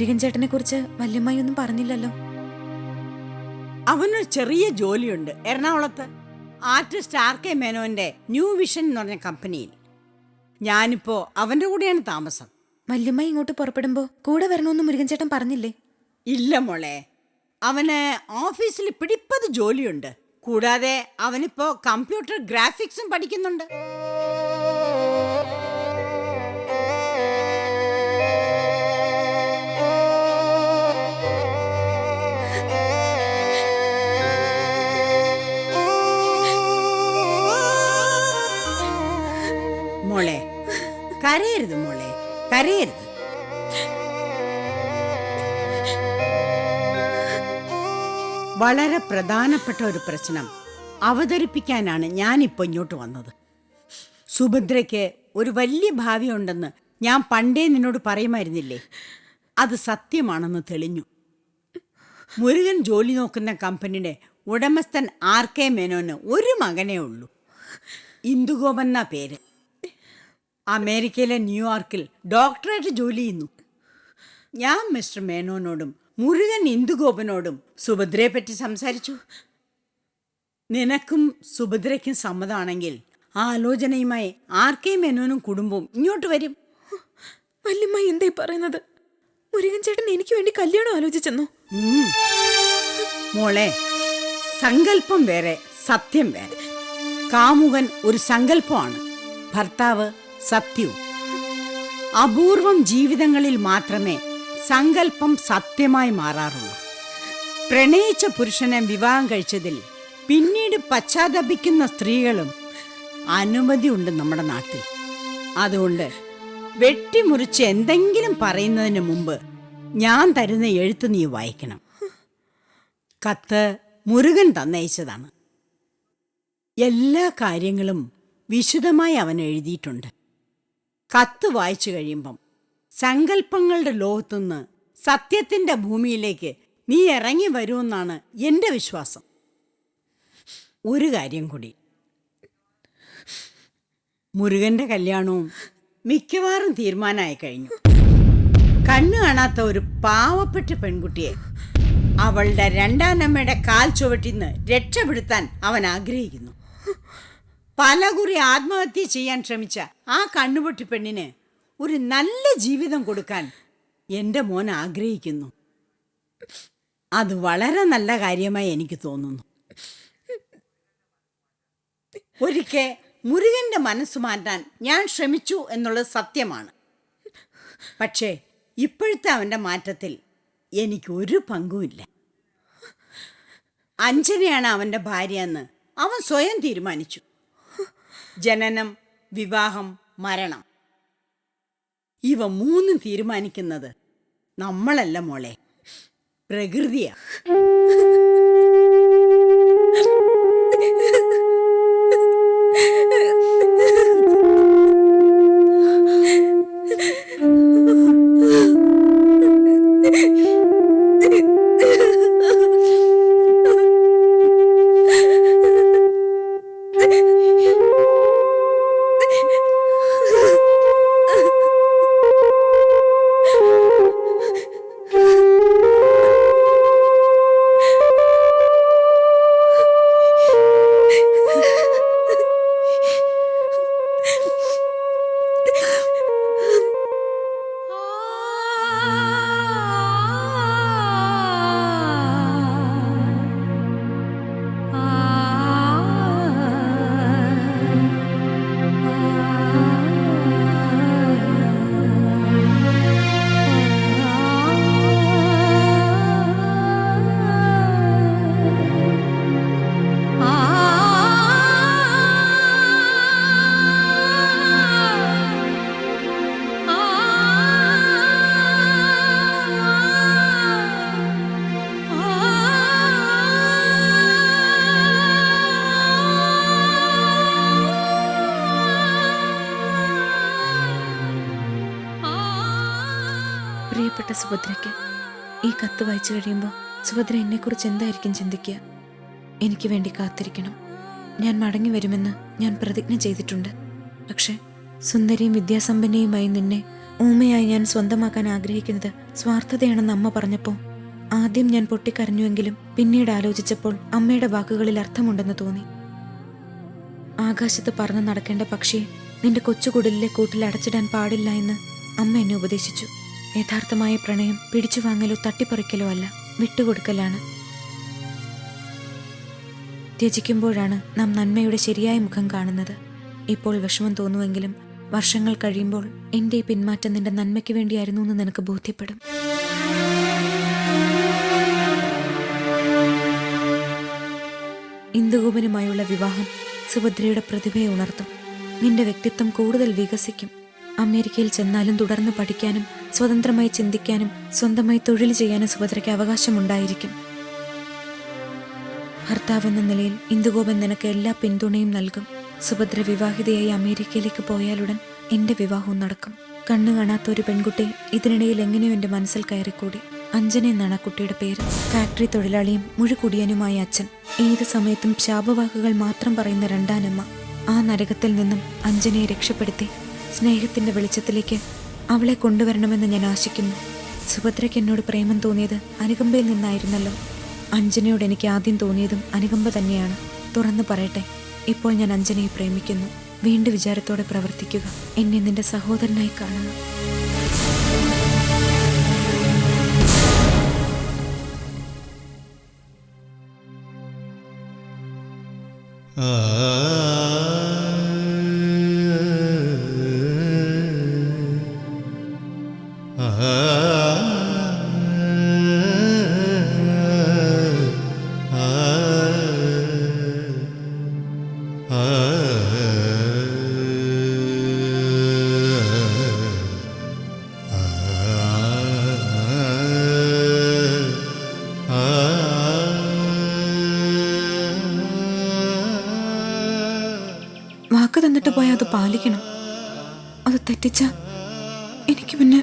മുരുകൻ ചേട്ടനെ കുറിച്ച് വല്യമ്മായി ഒന്നും പറഞ്ഞില്ലല്ലോ. അവനൊരു ചെറിയ ജോലിയുണ്ട് എറണാകുളത്ത്. Artist RK. മേനോന്റെ ന്യൂ വിഷൻ എന്ന് പറഞ്ഞ കമ്പനിയിൽ. ഞാനിപ്പോ അവന്റെ കൂടെയാണ് താമസം. വല്യമ്മായി ഇങ്ങോട്ട് പുറപ്പെടുമ്പോ കൂടെ വരണമെന്ന് മുരുകൻ ചേട്ടൻ പറഞ്ഞില്ലേ? ഇല്ല മോളെ, അവന് ഓഫീസിൽ പിടിപ്പത് ജോലിയുണ്ട്. കൂടാതെ അവനിപ്പോ കമ്പ്യൂട്ടർ ഗ്രാഫിക്സും പഠിക്കുന്നുണ്ട്. മോളെ കരയരുത്, മോളെ കരയരുത്. വളരെ പ്രധാനപ്പെട്ട ഒരു പ്രശ്നം അവതരിപ്പിക്കാനാണ് ഞാനിപ്പോൾ ഇങ്ങോട്ട് വന്നത്. സുഭദ്രയ്ക്ക് ഒരു വലിയ ഭാവി ഉണ്ടെന്ന് ഞാൻ പണ്ടേ നിന്നോട് പറയുമായിരുന്നില്ലേ? അത് സത്യമാണെന്ന് തെളിഞ്ഞു. മുരുകൻ ജോലി നോക്കുന്ന കമ്പനിയുടെ ഉടമസ്ഥൻ ആർ.കെ. മേനോന് ഒരു മകനേ ഉള്ളൂ. ഇന്ദുഗോപൻ എന്നാ പേര്. അമേരിക്കയിലെ ന്യൂയോർക്കിൽ ഡോക്ടറേറ്റ് ജോലി ചെയ്യുന്നു. ഞാൻ മിസ്റ്റർ മേനോനോടും മുരുകൻ ഇന്ദുഗോപനോടും സുഭദ്രയെ പറ്റി സംസാരിച്ചു. നിനക്കും സുഭദ്രയ്ക്കും സമ്മതമാണെങ്കിൽ ആലോചനയുമായി ആർ.കെ. മേനോനും കുടുംബവും ഇങ്ങോട്ട് വരും. വല്യമ്മായി എന്താ പറയുന്നത്? മുരുകൻ ചേട്ടൻ എനിക്ക് വേണ്ടി കല്യാണം ആലോചിച്ചെന്നോ? മോളെ, സങ്കല്പം വേറെ, സത്യം വേറെ. കാമുകൻ ഒരു സങ്കല്പമാണ്, ഭർത്താവ് സത്യവും. അപൂർവം ജീവിതങ്ങളിൽ മാത്രമേ സങ്കല്പം സത്യമായി മാറാറുള്ളൂ. പ്രണയിച്ച പുരുഷനെ വിവാഹം കഴിച്ചതിൽ പിന്നീട് പശ്ചാത്തപിക്കുന്ന സ്ത്രീകളും അനുമതിയുണ്ട് നമ്മുടെ നാട്ടിൽ. അതുകൊണ്ട് വെട്ടിമുറിച്ച് എന്തെങ്കിലും പറയുന്നതിന് മുമ്പ് ഞാൻ തരുന്ന എഴുത്ത് നീ വായിക്കണം. കത്ത് മുരുകൻ തന്നയച്ചതാണ്. എല്ലാ കാര്യങ്ങളും വിശദമായി അവൻ എഴുതിയിട്ടുണ്ട്. കത്ത് വായിച്ചു കഴിയുമ്പം സങ്കല്പങ്ങളുടെ ലോകത്തുനിന്ന് സത്യത്തിന്റെ ഭൂമിയിലേക്ക് നീ ഇറങ്ങി വരുമെന്നാണ് എൻ്റെ വിശ്വാസം. ഒരു കാര്യം കൂടി, മുരുകന്റെ കല്യാണവും മിക്കവാറും തീരുമാനമായി കഴിഞ്ഞു. കണ്ണു കാണാത്ത ഒരു പാവപ്പെട്ട പെൺകുട്ടിയെ അവളുടെ രണ്ടാനമ്മയുടെ കാൽ ചുവട്ടിന്ന് രക്ഷപ്പെടുത്താൻ അവൻ ആഗ്രഹിക്കുന്നു. പലകുറി ആത്മഹത്യ ചെയ്യാൻ ശ്രമിച്ച ആ കണ്ണുപൊട്ടി പെണ്ണിന് ഒരു നല്ല ജീവിതം കൊടുക്കാൻ എൻ്റെ മോൻ ആഗ്രഹിക്കുന്നു. അത് വളരെ നല്ല കാര്യമായി എനിക്ക് തോന്നുന്നു. ഒരിക്കൽ മുരുകന്റെ മനസ്സ് മാറ്റാൻ ഞാൻ ശ്രമിച്ചു എന്നുള്ളത് സത്യമാണ്. പക്ഷേ ഇപ്പോഴത്തെ അവൻ്റെ മാറ്റത്തിൽ എനിക്കൊരു പങ്കുമില്ല. അഞ്ജനയാണ് അവൻ്റെ ഭാര്യ എന്ന് അവൻ സ്വയം തീരുമാനിച്ചു. ജനനം, വിവാഹം, മരണം, ഇവ മൂന്നും തീരുമാനിക്കുന്നത് നമ്മളല്ല മോളെ, പ്രകൃതിയാ. പ്രിയപ്പെട്ട സുഭദ്രയ്ക്ക്, ഈ കത്ത് വായിച്ചു കഴിയുമ്പോൾ സുഭദ്ര എന്നെക്കുറിച്ച് എന്തായിരിക്കും ചിന്തിക്കുക? എനിക്ക് വേണ്ടി കാത്തിരിക്കണം. ഞാൻ മടങ്ങി വരുമെന്ന് ഞാൻ പ്രതിജ്ഞ ചെയ്തിട്ടുണ്ട്. പക്ഷെ സുന്ദരിയും വിദ്യാസമ്പന്നയുമായി നിന്നെ ഊമയായി ഞാൻ സ്വന്തമാക്കാൻ ആഗ്രഹിക്കുന്നത് സ്വാർത്ഥതയാണെന്ന് അമ്മ പറഞ്ഞപ്പോൾ ആദ്യം ഞാൻ പൊട്ടിക്കരഞ്ഞുവെങ്കിലും പിന്നീട് ആലോചിച്ചപ്പോൾ അമ്മയുടെ വാക്കുകളിൽ അർത്ഥമുണ്ടെന്ന് തോന്നി. ആകാശത്ത് പറന്ന് നടക്കേണ്ട പക്ഷിയെ നിന്റെ കൊച്ചുകുടലിലെ കൂട്ടിൽ അടച്ചിടാൻ പാടില്ല എന്ന് അമ്മ എന്നെ ഉപദേശിച്ചു. യഥാർത്ഥമായ പ്രണയം പിടിച്ചു വാങ്ങലോ തട്ടിപ്പറിക്കലോ അല്ല, വിട്ടുകൊടുക്കലാണ്. ത്യജിക്കുമ്പോഴാണ് നാം നന്മയുടെ ശരിയായ മുഖം കാണുന്നത്. ഇപ്പോൾ വിഷമം തോന്നുമെങ്കിലും വർഷങ്ങൾ കഴിയുമ്പോൾ എന്റെ ഈ പിന്മാറ്റം നിന്റെ നന്മയ്ക്ക് വേണ്ടിയായിരുന്നു എന്ന് നിനക്ക് ബോധ്യപ്പെടും. ഇന്ദുഗോപനുമായുള്ള വിവാഹം സുഭദ്രയുടെ പ്രതിഭയെ ഉണർത്തും. നിന്റെ വ്യക്തിത്വം കൂടുതൽ വികസിക്കും. അമേരിക്കയിൽ ചെന്നാലും തുടർന്ന് പഠിക്കാനും സ്വതന്ത്രമായി ചിന്തിക്കാനും സ്വന്തമായി തൊഴിൽ ചെയ്യാനും സുഭദ്രയ്ക്ക് അവകാശമുണ്ടായിരിക്കും. ഭർത്താവെന്ന നിലയിൽ ഇന്ദുഗോപൻ നിനക്ക് എല്ലാ പിന്തുണയും നൽകും. സുഭദ്ര വിവാഹിതയായി അമേരിക്കയിലേക്ക് പോയാലുടൻ എന്റെ വിവാഹവും നടക്കും. കണ്ണു കാണാത്ത ഒരു പെൺകുട്ടി ഇതിനിടയിൽ എങ്ങനെയോ എന്റെ മനസ്സിൽ കയറിക്കൂടി. അഞ്ജന എന്നാണ് ആ കുട്ടിയുടെ പേര്. ഫാക്ടറി തൊഴിലാളിയും മുഴുകുടിയനുമായ അച്ഛൻ, ഏത് സമയത്തും ശാപവാക്കുകൾ മാത്രം പറയുന്ന രണ്ടാനമ്മ. ആ നരകത്തിൽ നിന്നും അഞ്ജനയെ രക്ഷപ്പെടുത്തി സ്നേഹത്തിന്റെ വെളിച്ചത്തിലേക്ക് അവളെ കൊണ്ടുവരണമെന്ന് ഞാൻ ആശിക്കുന്നു. സുഭദ്രയ്ക്ക് എന്നോട് പ്രേമം തോന്നിയത് അനുകമ്പയിൽ നിന്നായിരുന്നല്ലോ. അഞ്ജനയോട് എനിക്ക് ആദ്യം തോന്നിയതും അനുകമ്പ തന്നെയാണ്. തുറന്നു പറയട്ടെ, ഇപ്പോൾ ഞാൻ അഞ്ജനയെ പ്രേമിക്കുന്നു. വീണ്ടും വിചാരത്തോടെ പ്രവർത്തിക്കുക. എന്നെ നിന്റെ സഹോദരനായി കാണുക. വാക്ക് തന്നിട്ട് പോയാൽ അത് പാലിക്കണം. അത് തെറ്റിച്ച എനിക്ക് പിന്നെ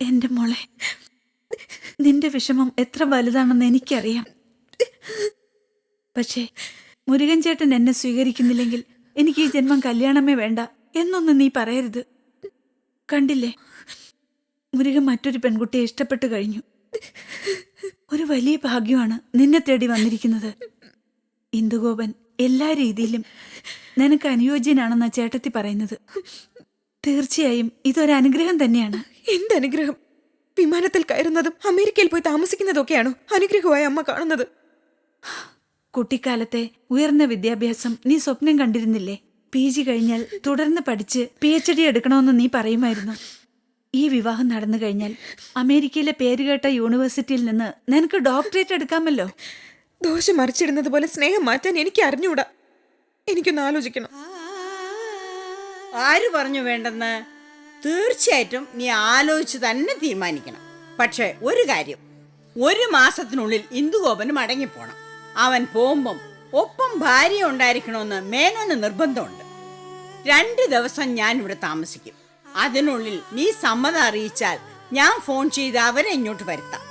എന്റെ മോളെ, നിന്റെ വിഷമം എത്ര വലുതാണെന്ന് എനിക്കറിയാം. പക്ഷേ മുരുകൻ ചേട്ടൻ എന്നെ സ്വീകരിക്കുന്നില്ലെങ്കിൽ എനിക്ക് ഈ ജന്മം കല്യാണമേ വേണ്ട എന്നൊന്നും നീ പറയരുത്. കണ്ടില്ലേ, മുരുകൻ മറ്റൊരു പെൺകുട്ടിയെ ഇഷ്ടപ്പെട്ടു കഴിഞ്ഞു. ഒരു വലിയ ഭാഗ്യമാണ് നിന്നെ തേടി വന്നിരിക്കുന്നത്. ഇന്ദുഗോപൻ എല്ലാ രീതിയിലും നിനക്ക് അനുയോജ്യനാണെന്ന ചേട്ടത്തി പറയുന്നത്. തീർച്ചയായും ഇതൊരു അനുഗ്രഹം തന്നെയാണ്. എന്തനുഗ്രഹം? വിമാനത്തിൽ കയറുന്നതും അമേരിക്കയിൽ പോയി താമസിക്കുന്നതൊക്കെയാണോ അനുഗ്രഹമായി അമ്മ കാണുന്നത്? കുട്ടിക്കാലത്തെ ഉയർന്ന വിദ്യാഭ്യാസം നീ സ്വപ്നം കണ്ടിരുന്നില്ലേ? PG കഴിഞ്ഞാൽ തുടർന്ന് പഠിച്ച് PhD എടുക്കണമെന്ന് നീ പറയുമായിരുന്നു. ഈ വിവാഹം നടന്നു കഴിഞ്ഞാൽ അമേരിക്കയിലെ പേരുകേട്ട യൂണിവേഴ്സിറ്റിയിൽ നിന്ന് നിനക്ക് ഡോക്ടറേറ്റ് എടുക്കാമല്ലോ. ദോശ മറിച്ചിടുന്നത് പോലെ സ്നേഹം മാറ്റാൻ എനിക്ക് അറിഞ്ഞൂടാ. എനിക്കൊന്ന് ആലോചിക്കണം. ആര് പറഞ്ഞു വേണ്ടെന്ന്? തീർച്ചയായിട്ടും നീ ആലോചിച്ച് തന്നെ തീരുമാനിക്കണം. പക്ഷെ ഒരു കാര്യം, 1 മാസത്തിനുള്ളിൽ ഇന്ദുഗോപന് മടങ്ങിപ്പോണം. അവൻ പോകുമ്പം ഒപ്പം ഭാര്യ ഉണ്ടായിരിക്കണമെന്ന് മേനോന് നിർബന്ധമുണ്ട്. 2 ദിവസം ഞാൻ ഇവിടെ താമസിക്കും. അതിനുള്ളിൽ നീ സമ്മതം അറിയിച്ചാൽ ഞാൻ ഫോൺ ചെയ്ത് അവരെ ഇങ്ങോട്ട് വരുത്താം.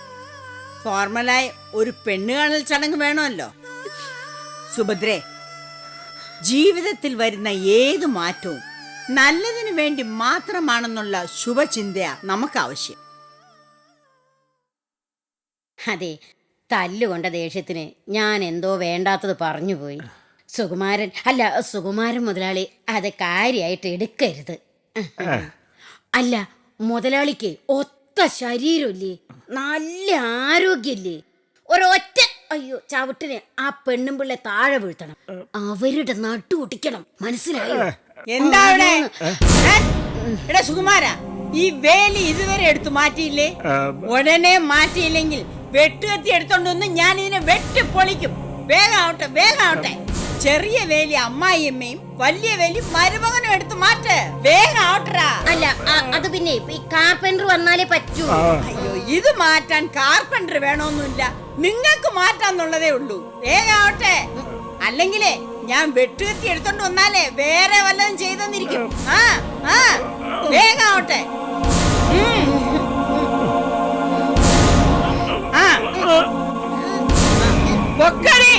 ഫോർമലായി ഒരു പെണ്ണ് കാണൽ ചടങ്ങ് വേണമല്ലോ. സുഭദ്രേ, ജീവിതത്തിൽ വരുന്ന ഏത് മാറ്റവും നല്ലതിനു വേണ്ടി മാത്രമാണെന്നുള്ള ശുഭചിന്തയാ നമുക്ക് ആവശ്യം. അതെ, തല്ലുകൊണ്ട ദേഷ്യത്തിന് ഞാൻ എന്തോ വേണ്ടാത്തത് പറഞ്ഞുപോയി. സുകുമാരൻ മുതലാളി അത് കാര്യമായിട്ട് എടുക്കരുത്. അല്ല, മുതലാളിക്ക് ഒത്ത ശരീരമില്ലേ, നല്ല ആരോഗ്യല്ലേ. ഒരൊറ്റ ചവിട്ടിന് ആ പെണ്ണും പിള്ളെ താഴെ വീഴ്ത്തണം, അവരുടെ നട്ടു ഒട്ടിക്കണം. മനസ്സിലായോ? എന്താ സുകുമാര, ഈ വേലി ഇതുവരെ എടുത്തു മാറ്റിയില്ലേ? ഉടനെ മാറ്റിയില്ലെങ്കിൽ വെട്ടുകത്തി എടുത്തോണ്ടൊന്ന് ഞാൻ ഇതിനെ വെട്ടിപ്പൊളിക്കും. വേഗാവട്ടെ, വേഗാവട്ടെ. ചെറിയ വേലി അമ്മായിയമ്മയും വലിയ വേലി മരുമകനും എടുത്ത് മാറ്റ്. വേഗാവട്ടറാ. അല്ല അത് പിന്നെ ഈ കാർപ്പൻറ്റർ വന്നാലേ പറ്റൂ. അയ്യോ, ഇത് മാറ്റാൻ കാർപ്പൻറ്റർ വേണമെന്നില്ല, നിങ്ങൾക്ക് മാറ്റാന്നുള്ളതേ ഉള്ളൂ. വേഗാവട്ടെ, അല്ലെങ്കിലേ ഞാൻ വെട്ടുകത്തി എടുത്തോണ്ട് വന്നാലേ വേറെ വല്ലതും ചെയ്തെന്നിരിക്കും. വേഗാവട്ടെ. പൊക്കടി.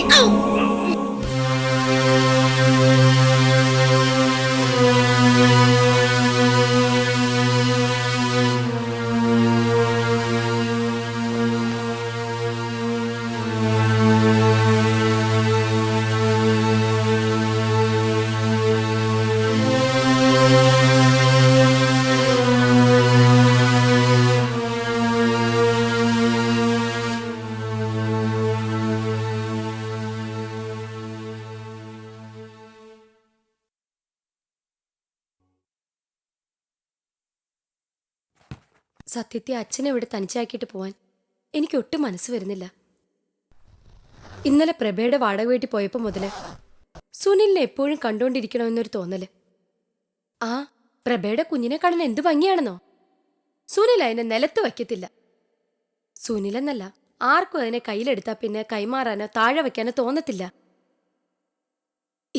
സത്യത്തെ അച്ഛനെ ഇവിടെ തനിച്ചാക്കിയിട്ട് പോവാൻ എനിക്ക് ഒട്ടും മനസ്സ് വരുന്നില്ല. ഇന്നലെ പ്രഭയുടെ വാടക വീട്ടിൽ പോയപ്പോൾ മുതൽ സുനിലിനെ എപ്പോഴും കണ്ടുകൊണ്ടിരിക്കണമെന്നൊരു തോന്നല്. ആ പ്രഭയുടെ കുഞ്ഞിനെ കാണാൻ എന്ത് ഭംഗിയാണെന്നോ. സുനിൽ അതിനെ നിലത്ത് വയ്ക്കത്തില്ല. സുനിലെന്നല്ല, ആർക്കും അതിനെ കയ്യിലെടുത്താൽ പിന്നെ കൈമാറാനോ താഴെ വയ്ക്കാനോ തോന്നത്തില്ല.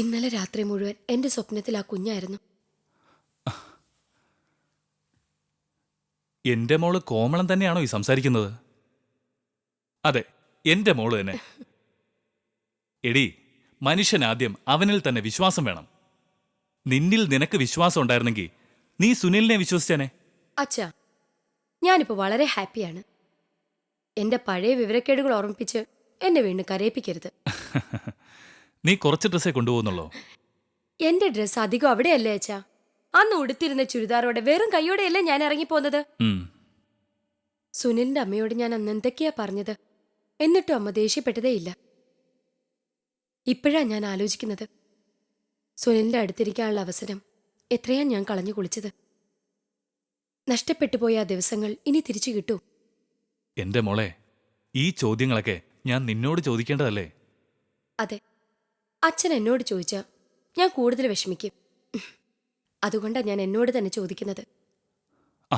ഇന്നലെ രാത്രി മുഴുവൻ എന്റെ സ്വപ്നത്തിൽ ആ കുഞ്ഞായിരുന്നു. എന്റെ മോള് കോമളം തന്നെയാണോ ഈ സംസാരിക്കുന്നത്? അതെ, എന്റെ മോള് തന്നെ. എടി, മനുഷ്യനാദ്യം അവനിൽ തന്നെ വിശ്വാസം വേണം. നിന്നിൽ നിനക്ക് വിശ്വാസം ഉണ്ടായിരുന്നെങ്കിൽ നീ സുനിലിനെ വിശ്വസിച്ചേനെ. അച്ഛാ, ഞാനിപ്പോൾ വളരെ ഹാപ്പിയാണ്. എന്റെ പഴയ വിവരക്കേടുകൾ ഓർമ്മിപ്പിച്ച് എന്നെ വീണ്ടും കരയിപ്പിക്കരുത്. നീ കുറച്ച് ഡ്രസ്സേ കൊണ്ടുപോകുന്നുള്ളോ? എന്റെ ഡ്രസ്സ് അധികം അവിടെയല്ലേ അച്ഛാ? അന്ന് ഉടുത്തിരുന്ന ചുരിദാറോടെ വെറും കൈയോടെയല്ലേ ഞാൻ ഇറങ്ങിപ്പോന്നത്. സുനിലിന്റെ അമ്മയോട് ഞാൻ അന്ന് എന്തൊക്കെയാ പറഞ്ഞത്, എന്നിട്ടും അമ്മ ദേഷ്യപ്പെട്ടതേയില്ല. ഇപ്പോഴാ ഞാൻ ആലോചിക്കുന്നത്, സുനിലിന്റെ അടുത്തിരിക്കാനുള്ള അവസരം എത്രയാ ഞാൻ കളഞ്ഞു കുളിച്ചത്. നഷ്ടപ്പെട്ടു പോയ ആ ദിവസങ്ങൾ ഇനി തിരിച്ചു കിട്ടൂ? എന്റെ മോളെ, ഈ ചോദ്യങ്ങളൊക്കെ ഞാൻ നിന്നോട് ചോദിക്കേണ്ടതല്ലേ? അതെ, അച്ഛൻ എന്നോട് ചോദിച്ചാ ഞാൻ കൂടുതൽ വിഷമിക്കും. അതുകൊണ്ടാണ് ഞാൻ എന്നോട് തന്നെ ചോദിക്കുന്നത്. ആ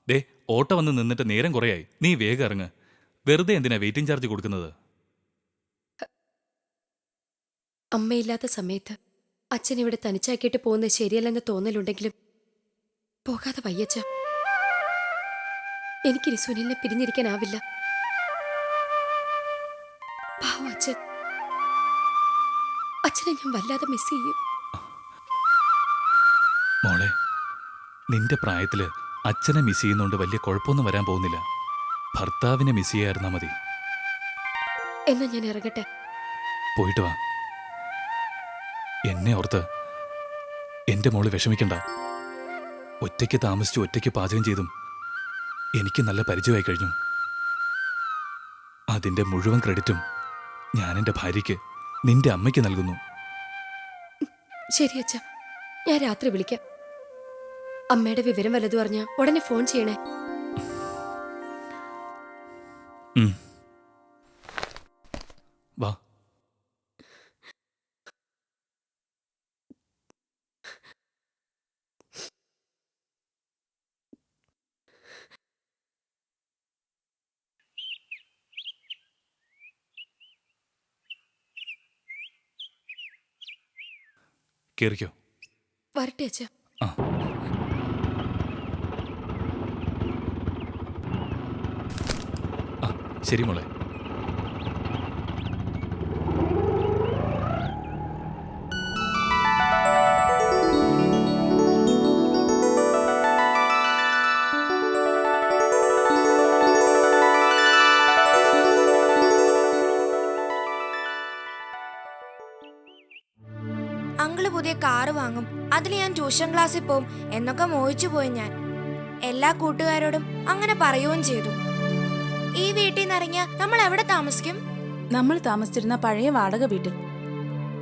ദേ, ഓട്ടോ വന്ന് നിന്നിട്ട് നേരം കുറയായി. നീ വേഗം ഇറങ്ങ്. വെറുതെ എന്തിനാ വെയിറ്റിംഗ് ചാർജ് കൊടുക്കുന്നത്? അമ്മയില്ലാത്ത സമയത്ത് അച്ഛൻ ഇവിടെ തനിച്ചാക്കിയിട്ട് പോകുന്നത് ശരിയല്ലെന്ന് തോന്നലുണ്ടെങ്കിലും പോകാതെ വയ്യച്ച. എനിക്കിനി സുനിലിനെ പിരിഞ്ഞിരിക്കാനാവില്ല. പാവ അച്ഛൻ. അച്ഛനെ ഞാൻ വല്ലാതെ മിസ് ചെയ്യും. മോളെ, നിന്റെ പ്രായത്തില് അച്ഛനെ മിസ് ചെയ്യുന്നോണ്ട് വലിയ കുഴപ്പമൊന്നും വരാൻ പോകുന്നില്ല. ഭർത്താവിനെ മിസ് ചെയ്യായിരുന്നാ മതി. എന്നാ ഞാൻ ഇറങ്ങട്ടെ. പോയിട്ട് വാ. എന്നെ ഓർത്ത് എന്റെ മോള് വിഷമിക്കണ്ട. ഒറ്റയ്ക്ക് താമസിച്ചു ഒറ്റയ്ക്ക് പാചകം ചെയ്തും എനിക്ക് നല്ല പരിചയമായി കഴിഞ്ഞു. അതിന്റെ മുഴുവൻ ക്രെഡിറ്റും ഞാൻ എന്റെ ഭാര്യയ്ക്ക്, നിന്റെ അമ്മയ്ക്ക് നൽകുന്നു. ശരി അച്ഛ, ഞാൻ രാത്രി വിളിക്കാം. അമ്മയുടെ വിവരം വല്ലതും അറിഞ്ഞാ ഉടനെ ഫോൺ ചെയ്യണേ. വാ. കേറിക്കോ. വരട്ടെ അച്ഛ. ആ. ശരി മോളെ. അങ്കിള് പുതിയ കാറ് വാങ്ങും, അതിൽ ഞാൻ ട്യൂഷൻ ക്ലാസ്സിൽ പോവും എന്നൊക്കെ മോഹിച്ചു പോയി ഞാൻ. എല്ലാ കൂട്ടുകാരോടും അങ്ങനെ പറയുകയും ചെയ്തു. ഈ വീട്ടിൽ നിന്ന് ഇറങ്ങിയ നമ്മൾ എവിടെ താമസിക്കും? നമ്മൾ താമസിച്ചിരുന്ന പഴയ വാടക വീട്ടിൽ.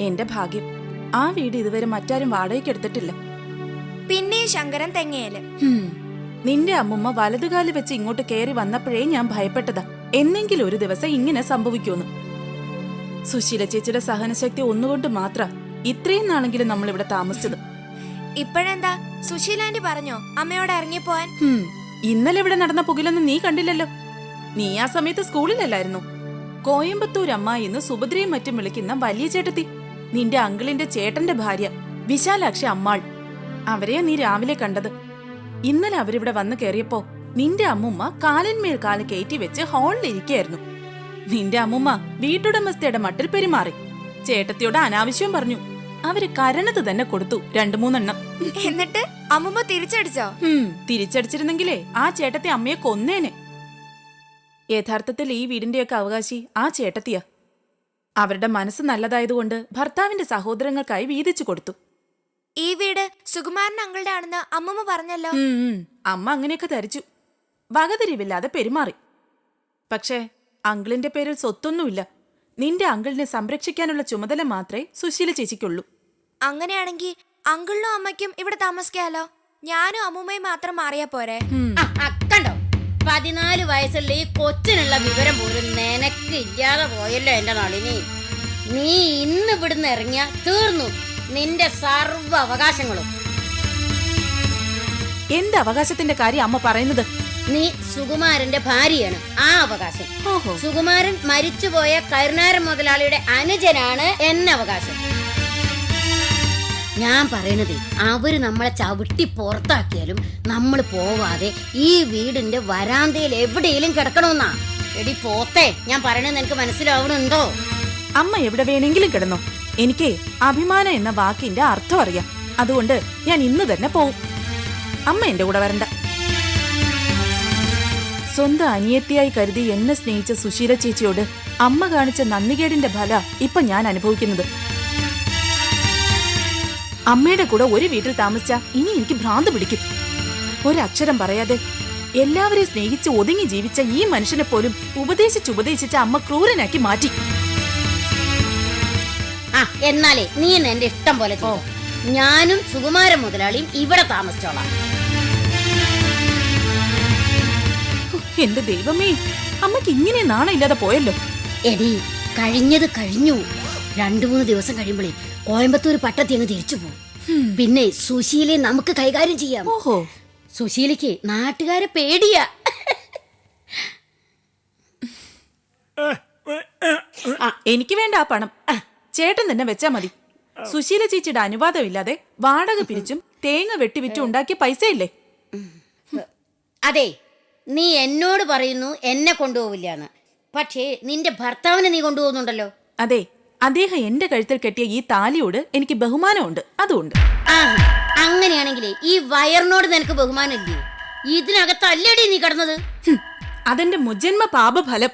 എന്റെ ഭാഗ്യം, ആ വീട് ഇതുവരെ മറ്റാരും വാടകയ്ക്ക് എടുത്തിട്ടില്ല. പിന്നെ ശങ്കരൻ തെങ്ങേല്. നിന്റെ അമ്മുമ്മ വലതുകാല് വെച്ച് ഇങ്ങോട്ട് കയറി വന്നപ്പോഴേ ഞാൻ ഭയപ്പെട്ടതാ, എന്നെങ്കിലും ഒരു ദിവസം ഇങ്ങനെ സംഭവിക്കുമെന്ന്. സുശീല ചേച്ചിയുടെ സഹനശക്തി ഒന്നുകൊണ്ട് മാത്ര ഇത്രയും നാളെങ്കിലും നമ്മൾ ഇവിടെ താമസിച്ചത്. ഇപ്പോഴെന്താ സുശീലാന്റി പറഞ്ഞോ അമ്മയോട് ഇറങ്ങിപ്പോവാൻ? ഇന്നലെ ഇവിടെ നടന്ന പുകിലൊന്നും നീ കണ്ടില്ലല്ലോ. നീ ആ സമയത്ത് സ്കൂളിലല്ലായിരുന്നു. കോയമ്പത്തൂർ അമ്മായിന്ന് സുഭദ്രയും മറ്റും വിളിക്കുന്ന വലിയ ചേട്ടത്തി, നിന്റെ അങ്കിളിന്റെ ചേട്ടന്റെ ഭാര്യ വിശാലാക്ഷി അമ്മാൾ. അവരെയാ നീ രാവിലെ കണ്ടത്. ഇന്നലെ അവരിവിടെ വന്ന് കയറിയപ്പോ നിന്റെ അമ്മുമ്മ കാലിന്മേൽ കാല് കയറ്റി വെച്ച് ഹാളിൽ ഇരിക്കുകയായിരുന്നു. നിന്റെ അമ്മുമ്മ വീട്ടുടമസ്ഥയുടെ മട്ടിൽ പെരുമാറി. ചേട്ടത്തിയോട് അനാവശ്യം പറഞ്ഞു. അവര് കരണത്ത് തന്നെ കൊടുത്തു 2-3 എണ്ണം. എന്നിട്ട് അമ്മുമ്മ തിരിച്ചടിച്ചോ? തിരിച്ചടിച്ചിരുന്നെങ്കിലേ ആ ചേട്ടത്തി അമ്മയെ കൊന്നേനെ. യഥാർത്ഥത്തിൽ ഈ വീടിന്റെയൊക്കെ അവകാശി ആ ചേട്ടത്തിയാ. അവരുടെ മനസ്സ് നല്ലതായതുകൊണ്ട് ഭർത്താവിന്റെ സഹോദരങ്ങൾക്കായി വീതിച്ചു കൊടുത്തു. ഈ വീട് സുകുമാരൻ അങ്കിളുടെ ആണെന്ന് അമ്മുമ്മ പറഞ്ഞല്ലോ. അമ്മ അങ്ങനെയൊക്കെ ധരിച്ചു. വകതിരിവില്ലാതെ പെരുമാറി. പക്ഷേ അങ്കിളിന്റെ പേരിൽ സ്വത്തൊന്നുമില്ല. നിന്റെ അങ്കിളിനെ സംരക്ഷിക്കാനുള്ള ചുമതല മാത്രമേ സുശീല ചേച്ചിക്കുള്ളൂ. അങ്ങനെയാണെങ്കിൽ അങ്കിളിനും അമ്മയ്ക്കും ഇവിടെ താമസിക്കാലോ. ഞാനും അമ്മുമ്മയും മാത്രം മാറിയാ പോരെ? കണ്ടോ, 14 വയസ്സുള്ള ഈ കൊച്ചിനുള്ള വിവരം പോലും നിനക്കില്ലാതെ പോയല്ലോ എന്റെ നളിനി. നീ ഇന്ന് ഇവിടുന്ന് ഇറങ്ങിയ തീർന്നു നിന്റെ സർവ്വ അവകാശങ്ങളും. എന്ത് അവകാശത്തിന്റെ കാര്യം അമ്മ പറയുന്നത്? നീ സുകുമാരന്റെ ഭാര്യയാണ്. ആ അവകാശം സുകുമാരൻ മരിച്ചുപോയ കരുണാരൻ മുതലാളിയുടെ അനുജനാണ് എന്ന അവകാശം. ഞാൻ പറയണത് അവര് നമ്മളെ ചവിട്ടി പുറത്താക്കിയാലും നമ്മൾ പോവാതെ ഈ വീടിന്റെ വരാന്തയിൽ എവിടെയെങ്കിലും കിടക്കണമെന്നാ. എടി പോത്തെ, ഞാൻ പറയണത് നിനക്ക് മനസ്സിലാവണുണ്ടോ? അമ്മ എവിടെ വേണമെങ്കിലും കിടന്നോ. എനിക്ക് അഭിമാനം എന്ന വാക്കിന്റെ അർത്ഥം അറിയാം. അതുകൊണ്ട് ഞാൻ ഇന്ന് തന്നെ പോവും. അമ്മ എന്റെ കൂടെ വരണ്ട. സ്വന്തം അനിയത്തിയായി കരുതി എന്നെ സ്നേഹിച്ച സുശീല ചേച്ചിയോട് അമ്മ കാണിച്ച നന്ദികേടിന്റെ ഫല ഇപ്പൊ ഞാൻ അനുഭവിക്കുന്നത്. അമ്മയുടെ കൂടെ ഒരു വീട്ടിൽ താമസിച്ച ഇനി എനിക്ക് ഭ്രാന്ത് പിടിക്കും. ഒരക്ഷരം പറയാതെ എല്ലാവരെയും സ്നേഹിച്ച് ഒതുങ്ങി ജീവിച്ച ഈ മനുഷ്യനെ പോലും ഉപദേശിച്ച അമ്മ ക്രൂരനാക്കി മാറ്റി. എന്നാലേ നീ എന്റെ ഇഷ്ടം പോലെ ചെയ്തോ. ഞാനും സുകുമാരൻ മുതലാളിയും ഇവിടെ താമസിച്ചോളാം. എന്റെ ദൈവമേ, അമ്മക്ക് ഇങ്ങനെ നാണമില്ലാതെ പോയല്ലോ. എടി, കഴിഞ്ഞത് കഴിഞ്ഞു. 2-3 ദിവസം കഴിയുമ്പോഴേ കോയമ്പത്തൂർ പട്ടത്തി അങ്ങ് തിരിച്ചു പോകും. പിന്നെ സുശീലയെ നമുക്ക് കൈകാര്യം ചെയ്യാം. ഓഹോ, സുശീലയ്ക്ക് നാട്ടുകാരെ പേടിയാ. എനിക്ക് വേണ്ട ആ പണം. ചേട്ടൻ തന്നെ വെച്ചാ മതി. സുശീല ചേച്ചിയുടെ അനുവാദം ഇല്ലാതെ വാടക പിരിച്ചും തേങ്ങ വെട്ടിവിറ്റും ഉണ്ടാക്കിയ പൈസയില്ലേ? അതെ, നീ എന്നോട് പറയുന്നു എന്നെ കൊണ്ടുപോവില്ലാന്ന്. പക്ഷേ നിന്റെ ഭർത്താവിനെ നീ കൊണ്ടുപോകുന്നുണ്ടല്ലോ. അതെ, അദ്ദേഹം എന്റെ കഴുത്തിൽ കെട്ടിയ ഈ താലിയോട് എനിക്ക് ബഹുമാനമുണ്ട്. അതുകൊണ്ട് അങ്ങനെയാണെങ്കിലേ ഈ വയറിനോട് നിനക്ക് ബഹുമാനമില്ലേ? ഇതിനകത്തല്ലേടി നീ കിടന്നത്? അതെന്റെ മുജന്മ പാപഫലം.